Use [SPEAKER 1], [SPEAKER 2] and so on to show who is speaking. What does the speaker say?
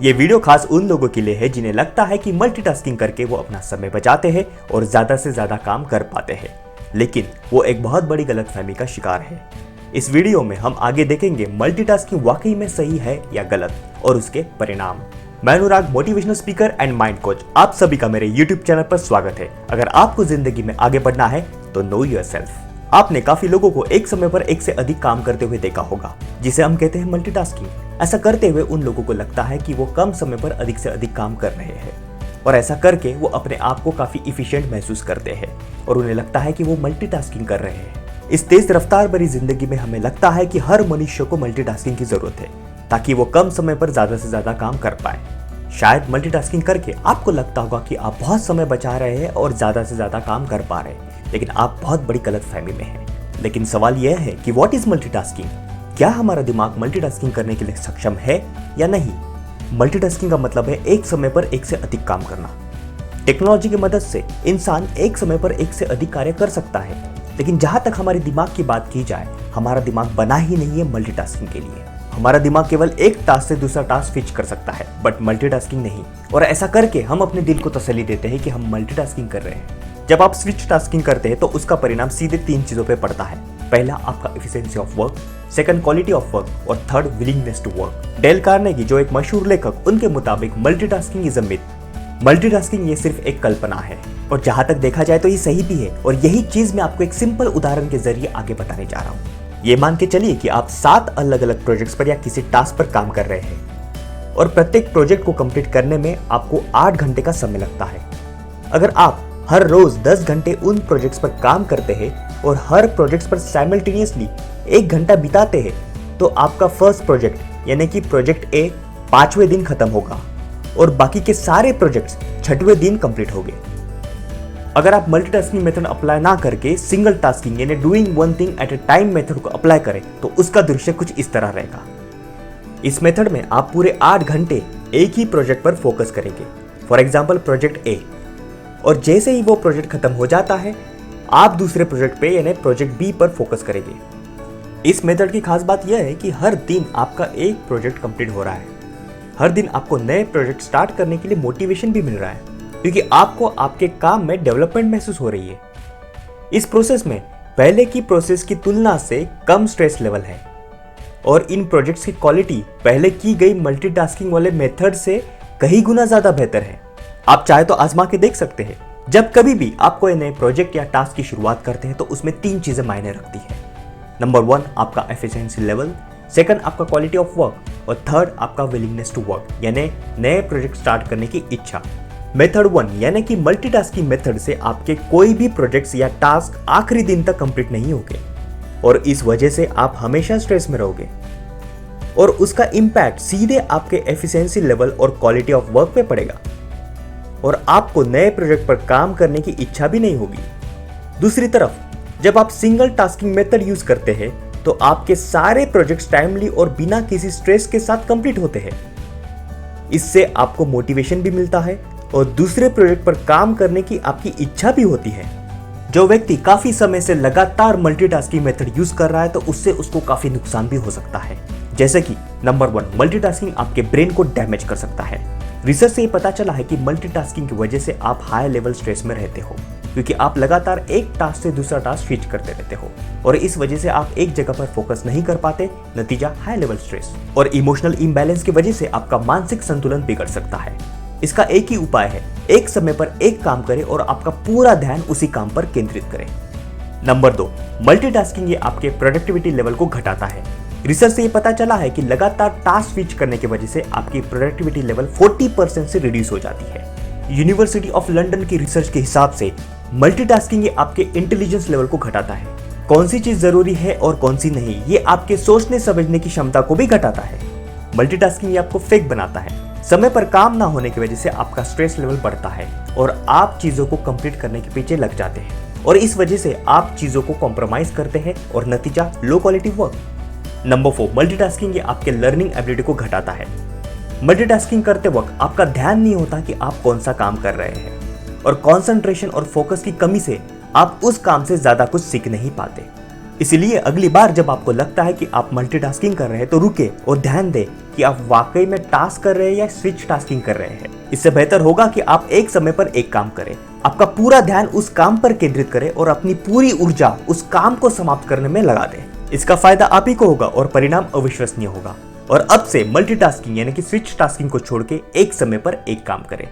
[SPEAKER 1] ये वीडियो खास उन लोगों के लिए है जिन्हें लगता है कि मल्टीटास्किंग करके वो अपना समय बचाते हैं और ज्यादा से ज्यादा काम कर पाते हैं, लेकिन वो एक बहुत बड़ी गलतफहमी का शिकार है। इस वीडियो में हम आगे देखेंगे मल्टीटास्किंग वाकई में सही है या गलत और उसके परिणाम। मैं Anurag, motivational speaker and mind coach, आप सभी का मेरे YouTube चैनल पर स्वागत है। अगर आपको जिंदगी में आगे बढ़ना है तो नो योरसेल्फ। आपने काफी लोगों को एक समय पर एक से अधिक काम करते हुए देखा होगा, जिसे हम कहते हैं मल्टीटास्किंग। ऐसा करते हुए उन लोगों को लगता है कि वो कम समय पर अधिक से अधिक काम कर रहे हैं और ऐसा करके वो अपने आप को काफी इफिशिएंट महसूस करते हैं और उन्हें लगता है कि वो मल्टीटास्किंग कर रहे हैं। इस तेज रफ्तार भरी जिंदगी में हमें लगता है कि हर मनुष्य को मल्टीटास्किंग की जरूरत है ताकि वो कम समय पर ज्यादा से ज्यादा काम कर पाए। शायद मल्टीटास्किंग करके आपको लगता होगा कि आप बहुत समय बचा रहे हैं और ज्यादा से ज्यादा काम कर पा रहे हैं, लेकिन आप बहुत बड़ी गलतफहमी में हैं। लेकिन सवाल यह है कि व्हाट इज मल्टीटास्किंग? क्या हमारा दिमाग मल्टीटास्किंग करने के लिए सक्षम है या नहीं? मल्टीटास्किंग का मतलब है एक समय पर एक से अधिक काम करना। टेक्नोलॉजी की मदद से इंसान एक समय पर एक से अधिक कार्य कर सकता है, लेकिन जहां तक हमारे दिमाग की बात की जाए, हमारा दिमाग बना ही नहीं है मल्टीटास्किंग के लिए। हमारा दिमाग केवल एक टास्क से दूसरा टास्क स्विच कर सकता है, बट मल्टीटास्किंग नहीं। और ऐसा करके हम अपने दिल को तसल्ली देते हैं कि हम मल्टीटास्किंग कर रहे हैं। जब आप स्विच टास्किंग करते हैं तो उसका परिणाम सीधे 3 चीजों पे पड़ता है। पहला, आपका efficiency of work, second, quality of work और third, willingness to work. Dale Carnegie, जो एक मशहूर लेखक, उनके मुताबिक multitasking is a myth. Multitasking ये सिर्फ एक कल्पना है और जहां तक देखा जाए तो ये सही भी है, और यही चीज मैं आपको एक सिंपल उदाहरण के जरिए आगे बताने जा रहा हूँ। ये मान के चलिए कि आप 7 अलग अलग प्रोजेक्ट्स पर या किसी टास्क पर काम कर रहे हैं और प्रत्येक प्रोजेक्ट को कंप्लीट करने में आपको 8 घंटे का समय लगता है। अगर आप हर रोज 10 घंटे उन प्रोजेक्ट्स पर काम करते हैं और हर प्रोजेक्ट्स पर साइमल्टेनियसली 1 घंटा बिताते हैं, तो आपका फर्स्ट प्रोजेक्ट यानी कि प्रोजेक्ट ए 5वें दिन खत्म होगा और बाकी के सारे प्रोजेक्ट्स 6वें दिन कंप्लीट होंगे। अगर आप मल्टीटास्किंग मेथड अप्लाई ना करके सिंगल टास्किंग यानी doing one thing at a time method को अप्लाई करें तो उसका दृश्य कुछ इस तरह रहेगा। इस मेथड में आप पूरे 8 घंटे एक ही प्रोजेक्ट पर फोकस करेंगे, फॉर एग्जाम्पल प्रोजेक्ट ए, और जैसे ही वो प्रोजेक्ट खत्म हो जाता है आप दूसरे प्रोजेक्ट पे यानी प्रोजेक्ट बी पर फोकस करेंगे। इस मेथड की खास बात यह है कि हर दिन आपका एक प्रोजेक्ट कंप्लीट हो रहा है। हर दिन आपको नए प्रोजेक्ट स्टार्ट करने के लिए मोटिवेशन भी मिल रहा है, क्योंकि आपको आपके काम में डेवलपमेंट महसूस हो रही है। इस प्रोसेस में पहले की प्रोसेस की तुलना से कम स्ट्रेस लेवल है और इन प्रोजेक्ट्स की क्वालिटी पहले की गई मल्टीटास्किंग वाले मेथड से कई गुना ज्यादा बेहतर है। आप चाहे तो आजमा के देख सकते हैं। जब कभी भी आप कोई नए प्रोजेक्ट या टास्क की शुरुआत करते हैं तो उसमें 3 चीजें मायने रखती है। नंबर 1, आपका एफिशिएंसी लेवल, सेकंड, आपका क्वालिटी ऑफ वर्क और थर्ड, आपका विलिंगनेस टू वर्क यानी नए प्रोजेक्ट स्टार्ट करने की इच्छा। मेथड 1 यानी कि मल्टीटास्किंग मेथड से आपके कोई भी प्रोजेक्ट्स या टास्क आखिरी दिन तक कंप्लीट नहीं होंगे और इस वजह से आप हमेशा स्ट्रेस में रहोगे और उसका इंपैक्ट सीधे आपके एफिशिएंसी लेवल और क्वालिटी ऑफ वर्क पे पड़ेगा और आपको नए प्रोजेक्ट पर काम करने की इच्छा भी नहीं होगी। दूसरी तरफ, जब आप सिंगल टास्किंग मेथड यूज करते हैं तो आपके सारे प्रोजेक्ट्स टाइमली और बिना किसी स्ट्रेस के साथ कंप्लीट होते हैं। इससे आपको मोटिवेशन भी मिलता है और दूसरे प्रोजेक्ट पर काम करने की आपकी इच्छा भी होती है। जो व्यक्ति काफी समय से लगातार मल्टीटास्किंग मेथड यूज कर रहा है तो उससे उसको काफी नुकसान भी हो सकता है, जैसे कि नंबर 1, मल्टीटास्किंग आपके ब्रेन को डैमेज कर सकता है। रिसर्च से ये पता चला है कि मल्टीटास्किंग की वजह से आप हाई लेवल स्ट्रेस में रहते हो, क्योंकि आप लगातार एक टास्क से दूसरा टास्क स्विच करते रहते हो और इस वजह से आप एक जगह पर फोकस नहीं कर पाते। नतीजा, हाई लेवल स्ट्रेस और इमोशनल इम्बैलेंस की वजह से आपका मानसिक संतुलन बिगड़ सकता है। इसका एक ही उपाय है, एक समय पर एक काम करें और आपका पूरा ध्यान उसी काम पर केंद्रित करें। नंबर 2, मल्टीटास्किंग ये आपके प्रोडक्टिविटी लेवल को घटाता है। रिसर्च से ये पता चला है कि लगातार टास्क स्विच करने की वजह से आपकी प्रोडक्टिविटी लेवल 40% से रिड्यूस हो जाती है। यूनिवर्सिटी ऑफ लंदन की रिसर्च के हिसाब से मल्टीटास्किंग ये आपके इंटेलिजेंस लेवल को घटाता है। कौन सी चीज जरूरी है और कौन सी नहीं, ये आपके सोचने समझने की क्षमता को भी घटाता है। मल्टीटास्किंग ये आपको फेक बनाता है। समय पर काम ना होने की वजह से आपका स्ट्रेस लेवल बढ़ता है और आप चीजों को कंप्लीट करने के पीछे लग जाते हैं और इस वजह से आप चीजों को कॉम्प्रोमाइज करते हैं और नतीजा, low quality work. Number 4, multitasking ये आपके लर्निंग एबिलिटी को घटाता है। मल्टीटास्किंग करते वक्त आपका ध्यान नहीं होता कि आप कौन सा काम कर रहे हैं और कंसंट्रेशन और फोकस की कमी से आप उस काम से ज्यादा कुछ सीख नहीं पाते। इसलिए अगली बार जब आपको लगता है कि आप मल्टीटास्किंग कर रहे हैं तो रुके और ध्यान दें कि आप वाकई में टास्क कर रहे हैं या स्विच टास्किंग कर रहे हैं। इससे बेहतर होगा कि आप एक समय पर एक काम करें, आपका पूरा ध्यान उस काम पर केंद्रित करें और अपनी पूरी ऊर्जा उस काम को समाप्त करने में लगा दें। इसका फायदा आप ही को होगा और परिणाम अविश्वसनीय होगा। और अब से मल्टीटास्किंग यानी कि स्विच टास्किंग को छोड़ के एक समय पर एक काम करें।